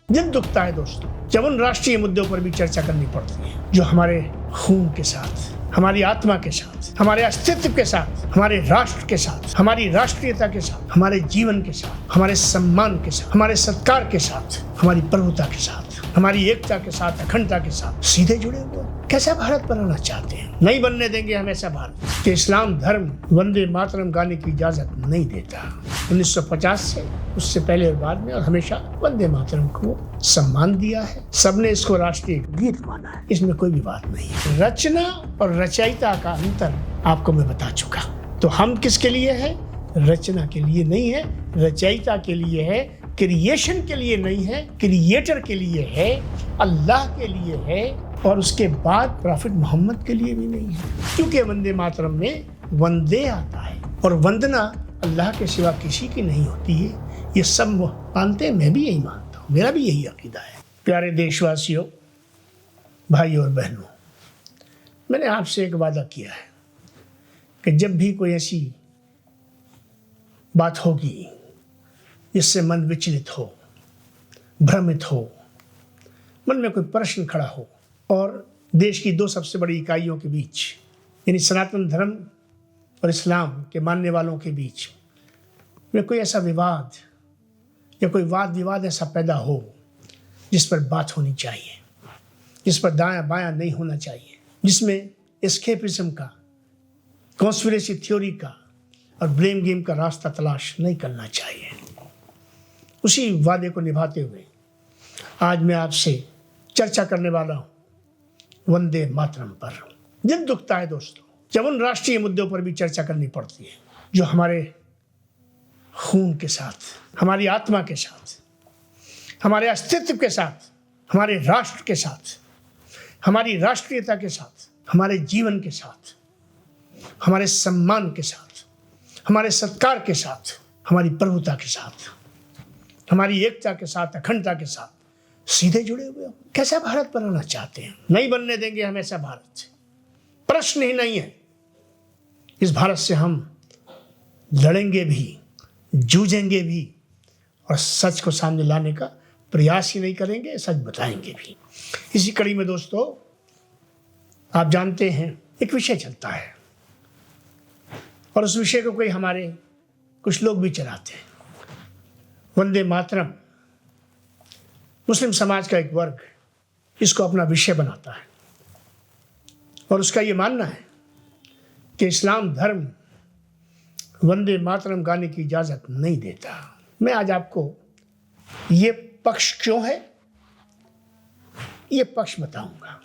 दिल दुखता है दोस्तों जब उन राष्ट्रीय मुद्दों पर भी चर्चा करनी पड़ती है जो हमारे खून के साथ, हमारी आत्मा के साथ, हमारे अस्तित्व के साथ, हमारे राष्ट्र के साथ, हमारी राष्ट्रीयता के साथ, हमारे जीवन के साथ, हमारे सम्मान के साथ, हमारे सत्कार के साथ, हमारी प्रभुता के साथ, हमारी एकता के साथ, अखंडता के साथ सीधे जुड़े हुए। कैसा भारत बनाना चाहते हैं? नहीं बनने देंगे हम ऐसा भारत कि इस्लाम धर्म वंदे मातरम गाने की इजाजत नहीं देता। 1950 से, उससे पहले और बाद में, और हमेशा वंदे मातरम को सम्मान दिया है। सबने इसको राष्ट्रीय गीत माना है, इसमें कोई भी बात नहीं है। रचना और रचयिता का अंतर आपको मैं बता चुका। तो हम किसके लिए है? रचना के लिए नहीं है, रचयिता के लिए है, क्रिएशन के लिए नहीं है, क्रिएटर के लिए है, अल्लाह के लिए है, और उसके बाद प्रॉफिट मोहम्मद के लिए भी नहीं है। क्योंकि वंदे मातरम में वंदे आता है और वंदना अल्लाह के सिवा किसी की नहीं होती है। ये सब मानते हैं, मैं भी यही मानता हूँ, मेरा भी यही अकीदा है। प्यारे देशवासियों, भाइयों और बहनों, मैंने आपसे एक वादा किया है कि जब भी कोई ऐसी बात होगी जिससे मन विचलित हो, भ्रमित हो, मन में कोई प्रश्न खड़ा हो, और देश की दो सबसे बड़ी इकाइयों के बीच, यानी सनातन धर्म और इस्लाम के मानने वालों के बीच में कोई ऐसा विवाद या कोई वाद विवाद ऐसा पैदा हो जिस पर बात होनी चाहिए, जिस पर दायां बायां नहीं होना चाहिए, जिसमें एस्केपिज्म का, कॉन्स्पिरेसी थ्योरी का और ब्लेम गेम का रास्ता तलाश नहीं करना चाहिए, उसी वादे को निभाते हुए आज मैं आपसे चर्चा करने वाला हूँ वंदे मातरम पर। दिल दुखता है दोस्तों जब उन राष्ट्रीय मुद्दों पर भी चर्चा करनी पड़ती है जो हमारे खून के साथ, हमारी आत्मा के साथ, हमारे अस्तित्व के साथ, हमारे राष्ट्र के साथ, हमारी राष्ट्रीयता के साथ, हमारे जीवन के साथ, हमारे सम्मान के साथ, हमारे सत्कार के साथ, हमारी प्रभुता के साथ, हमारी एकता के साथ, अखंडता के साथ सीधे जुड़े हुए हो। कैसा भारत बनाना चाहते हैं? नहीं बनने देंगे हम ऐसा भारत, प्रश्न ही नहीं है। इस भारत से हम लड़ेंगे भी, जूझेंगे भी, और सच को सामने लाने का प्रयास ही नहीं करेंगे, सच बताएंगे भी। इसी कड़ी में दोस्तों, आप जानते हैं एक विषय चलता है और उस विषय को कोई हमारे कुछ लोग भी चलाते हैं। वंदे मातरम मुस्लिम समाज का एक वर्ग इसको अपना विषय बनाता है और उसका ये मानना है कि इस्लाम धर्म वंदे मातरम गाने की इजाज़त नहीं देता। मैं आज आपको ये पक्ष क्यों है, ये पक्ष बताऊंगा।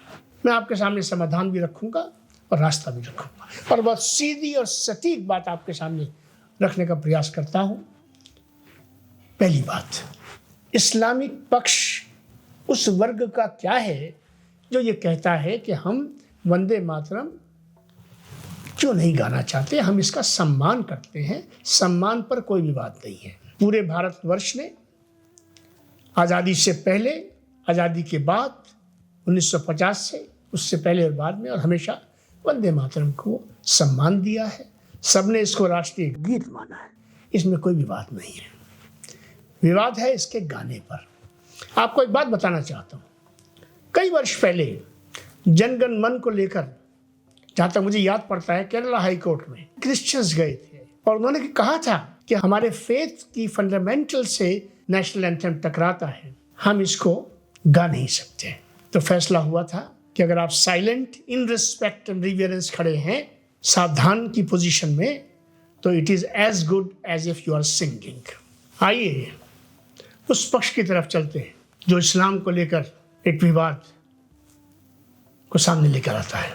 मैं आपके सामने समाधान भी रखूंगा और रास्ता भी रखूंगा, और बहुत सीधी और सटीक बात आपके सामने रखने का प्रयास करता हूं। पहली बात, इस्लामिक पक्ष उस वर्ग का क्या है जो ये कहता है कि हम वंदे मातरम क्यों नहीं गाना चाहते, हम इसका सम्मान करते हैं, सम्मान पर कोई विवाद नहीं है। पूरे भारतवर्ष ने आज़ादी से पहले, आज़ादी के बाद, 1950 से, उससे पहले और बाद में, और हमेशा वंदे मातरम को सम्मान दिया है। सबने इसको राष्ट्रीय गीत माना है, इसमें कोई विवाद नहीं है। विवाद है इसके गाने पर। आपको एक बात बताना चाहता हूँ, कई वर्ष पहले जनगण मन को लेकर, जहाँ तक मुझे याद पड़ता है, केरला हाई कोर्ट में क्रिश्चियंस गए थे और उन्होंने कहा था कि हमारे फेथ की फंडामेंटल से नेशनल एंथम टकराता है, हम इसको गा नहीं सकते। तो फैसला हुआ था कि अगर आप silent, in respect and reverence खड़े हैं, सावधान की पोजीशन में, तो it is as good as if you are singing. आइए उस पक्ष की तरफ चलते हैं जो इस्लाम को लेकर एक विवाद को सामने लेकर आता है।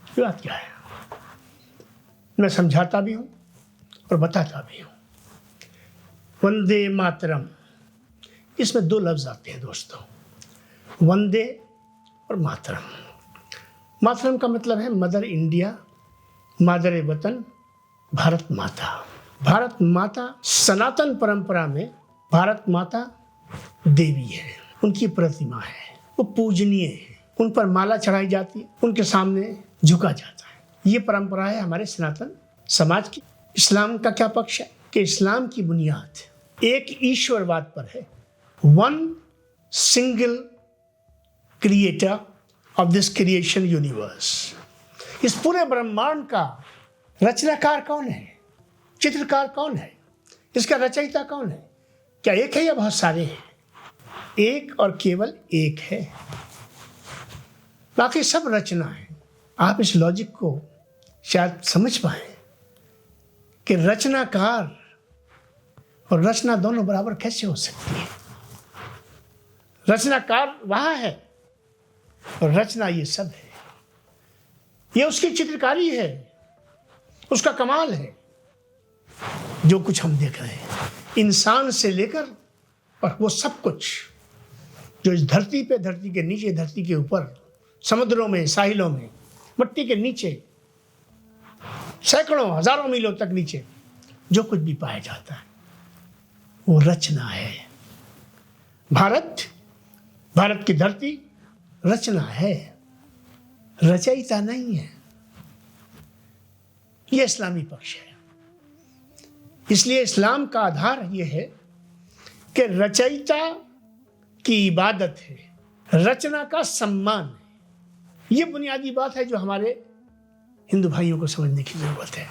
विवाद क्या है, मैं समझाता भी हूँ और बताता भी हूँ। वंदे मातरम, इसमें दो लफ्ज़ आते हैं दोस्तों, वंदे और मातरम। मातरम का मतलब है मदर इंडिया, मादर वतन, भारत माता। भारत माता सनातन परंपरा में भारत माता देवी है, उनकी प्रतिमा है, वो पूजनीय है, उन पर माला चढ़ाई जाती है, उनके सामने झुका जाता है। ये परंपरा है हमारे सनातन समाज की। इस्लाम का क्या पक्ष है कि इस्लाम की बुनियाद एक ईश्वरवाद पर है, one single creator of this creation universe. इस पूरे ब्रह्मांड का रचनाकार कौन है, चित्रकार कौन है, इसका रचयिता कौन है? क्या एक है या बहुत सारे हैं? एक और केवल एक है, बाकी सब रचना है। आप इस लॉजिक को शायद समझ पाए कि रचनाकार और रचना दोनों बराबर कैसे हो सकती है। रचनाकार वहाँ है और रचना ये सब है। ये उसकी चित्रकारी है, उसका कमाल है। जो कुछ हम देख रहे हैं, इंसान से लेकर और वो सब कुछ जो इस धरती पे, धरती के नीचे, धरती के ऊपर, समुद्रों में, साहिलों में, मिट्टी के नीचे, सैकड़ों हजारों मीलों तक नीचे जो कुछ भी पाया जाता है वो रचना है। भारत की धरती रचना है, रचयिता नहीं है। ये इस्लामी पक्ष है। इसलिए इस्लाम का आधार ये है कि रचयिता की इबादत है, रचना का सम्मान है। ये बुनियादी बात है जो हमारे हिंदू भाइयों को समझने की जरूरत है।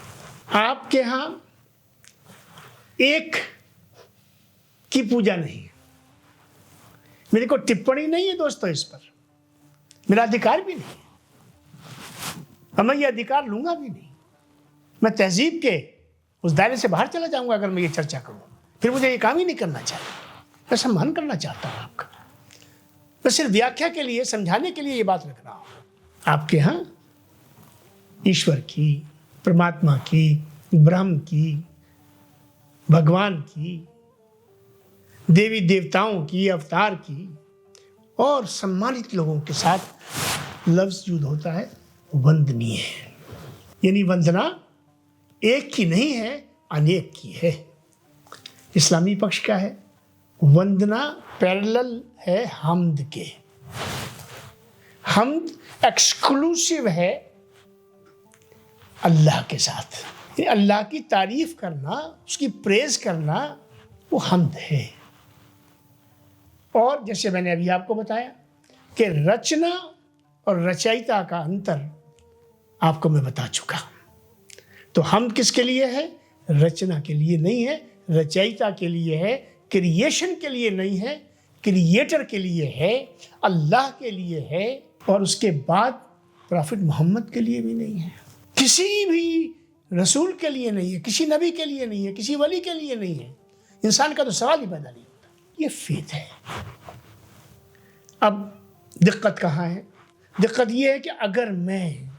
आपके यहाँ एक की पूजा नहीं है। मेरे को टिप्पणी नहीं है दोस्तों इस पर, मेरा अधिकार भी नहीं और मैं ये अधिकार लूंगा भी नहीं। मैं तहजीब के उस दायरे से बाहर चला जाऊंगा अगर मैं ये चर्चा करूं। फिर मुझे ये काम ही नहीं करना चाहिए। मैं सम्मान करना चाहता हूं आपका। मैं सिर्फ व्याख्या के लिए, समझाने के लिए ये बात रख रहा हूं। आपके यहाँ ईश्वर की, परमात्मा की, ब्रह्म की, भगवान की, देवी देवताओं की, अवतार की और सम्मानित लोगों के साथ लफ्ज यूज होता है वंदनीय। यानी वंदना एक की नहीं है, अनेक की है। इस्लामी पक्ष का है वंदना पैरेलल है हम्द के। हम्द एक्सक्लूसिव है अल्लाह के साथ। अल्लाह की तारीफ करना, उसकी प्रेज करना, वो हम्द है। और जैसे मैंने अभी आपको बताया कि रचना और रचयिता का अंतर आपको मैं बता चुका। तो हम किसके लिए है? रचना के लिए नहीं है, रचयिता के लिए है, क्रिएशन के लिए नहीं है, क्रिएटर के लिए है, अल्लाह के लिए है। और उसके बाद प्रॉफिट मोहम्मद के लिए भी नहीं है, किसी भी रसूल के लिए नहीं है, किसी नबी के लिए नहीं है, किसी वली के लिए नहीं है। इंसान का तो सवाल ही पैदा नहीं होता। ये फेथ है। अब दिक्कत कहाँ है? दिक्कत ये है कि अगर मैं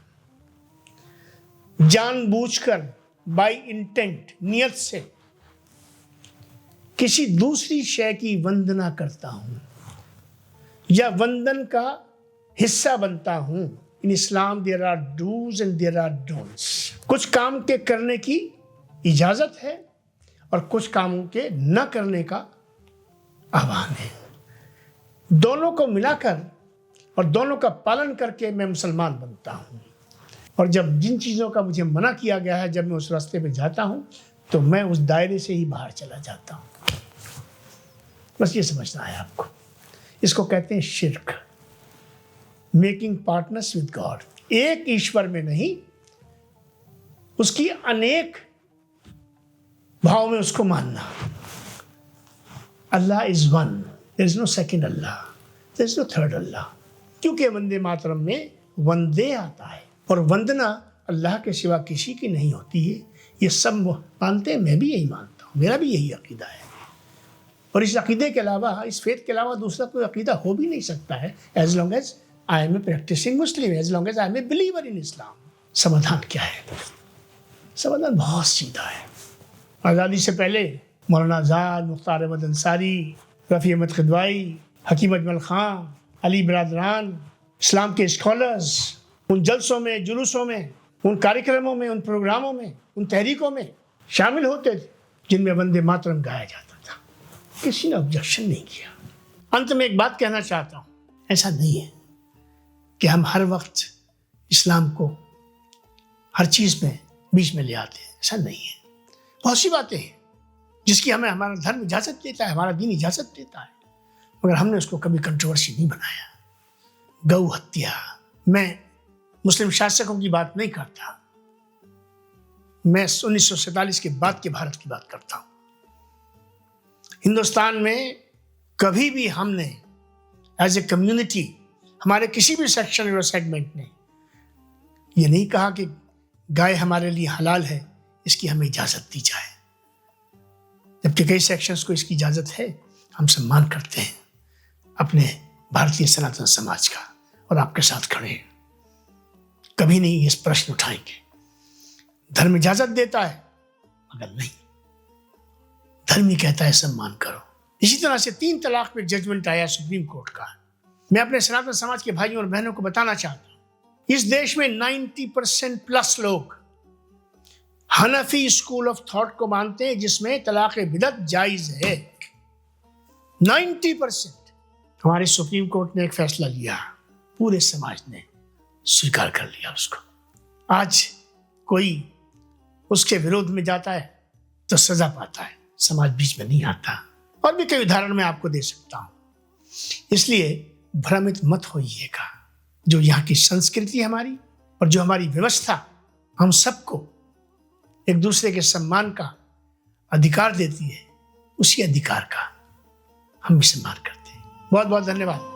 जानबूझकर, बाय इंटेंट, नियत से किसी दूसरी शय की वंदना करता हूं या वंदन का हिस्सा बनता हूं, in Islam there are dos and there are don'ts. कुछ काम के करने की इजाजत है और कुछ कामों के न करने का आह्वान है। दोनों को मिलाकर और दोनों का पालन करके मैं मुसलमान बनता हूं। और जब जिन चीज़ों का मुझे मना किया गया है, जब मैं उस रास्ते पे जाता हूं तो मैं उस दायरे से ही बाहर चला जाता हूं। बस ये समझना है आपको। इसको कहते हैं शिर्क, मेकिंग पार्टनर्स विद गॉड। एक ईश्वर में नहीं, उसकी अनेक भाव में उसको मानना। Allah is one, there is no second Allah, there is no third Allah. क्योंकि वंदे मातरम में वंदे आता है और वंदना अल्लाह के सिवा किसी की नहीं होती है। ये सब मानते हैं, मैं भी यही मानता हूँ, मेरा भी यही अकीदा है। और इस अकीदे के अलावा, इस फेथ के अलावा दूसरा कोई अकीदा हो भी नहीं सकता है। As long as I am a practising Muslim, as long as I am a believer in Islam. समाधान क्या है? समाधान बहुत सीधा है। आज़ादी से पहले मौलाना आज़ाद, मुख्तार अहमद अंसारी, रफ़ी अहमद ख़िदवाई, हकीम अजमल ख़ान, अली बरादरान, इस्लाम के स्कॉलर्स उन जलसों में, जुलूसों में, उन कार्यक्रमों में, उन प्रोग्रामों में, उन तहरीकों में शामिल होते थे जिनमें वंदे मातरम गाया जाता था। किसी ने ऑब्जेक्शन नहीं किया। अंत में एक बात कहना चाहता हूँ, ऐसा नहीं है कि हम हर वक्त इस्लाम को हर चीज़ में बीच में ले आते हैं। ऐसा नहीं है। बहुत सी बातें हैं जिसकी हमें हमारा धर्म इजाज़त देता है, हमारा दीन इजाज़त देता है, मगर हमने उसको कभी कंट्रोवर्सी नहीं बनाया। गौ हत्या, मैं मुस्लिम शासकों की बात नहीं करता, मैं 1947 के बाद के भारत की बात करता हूं। हिंदुस्तान में कभी भी हमने एज ए कम्युनिटी, हमारे किसी भी सेक्शन और सेगमेंट ने ये नहीं कहा कि गाय हमारे लिए हलाल है, इसकी हमें इजाजत दी जाए। जबकि कई सेक्शंस को इसकी इजाजत है। हम सम्मान करते हैं अपने भारतीय सनातन समाज का और आपके साथ खड़े हैं। कभी नहीं इस प्रश्न उठाएंगे। धर्म इजाजत देता है मगर नहीं, धर्म ही कहता है सम्मान करो। इसी तरह से 3 तलाक पे जजमेंट आया सुप्रीम कोर्ट का। मैं अपने सनातन समाज के भाइयों और बहनों को बताना चाहता हूं, इस देश में 90% प्लस लोग हनफी स्कूल ऑफ थॉट को मानते हैं, जिसमें तलाक बिदअत जायज है। 90%। हमारे सुप्रीम कोर्ट ने एक फैसला लिया, पूरे समाज ने स्वीकार कर लिया उसको। आज कोई उसके विरोध में जाता है तो सजा पाता है, समाज बीच में नहीं आता। और भी कई उदाहरण मैं आपको दे सकता हूं। इसलिए भ्रमित मत होइएगा। जो यहाँ की संस्कृति हमारी और जो हमारी व्यवस्था हम सबको एक दूसरे के सम्मान का अधिकार देती है, उसी अधिकार का हम भी सम्मान करते हैं। बहुत बहुत धन्यवाद।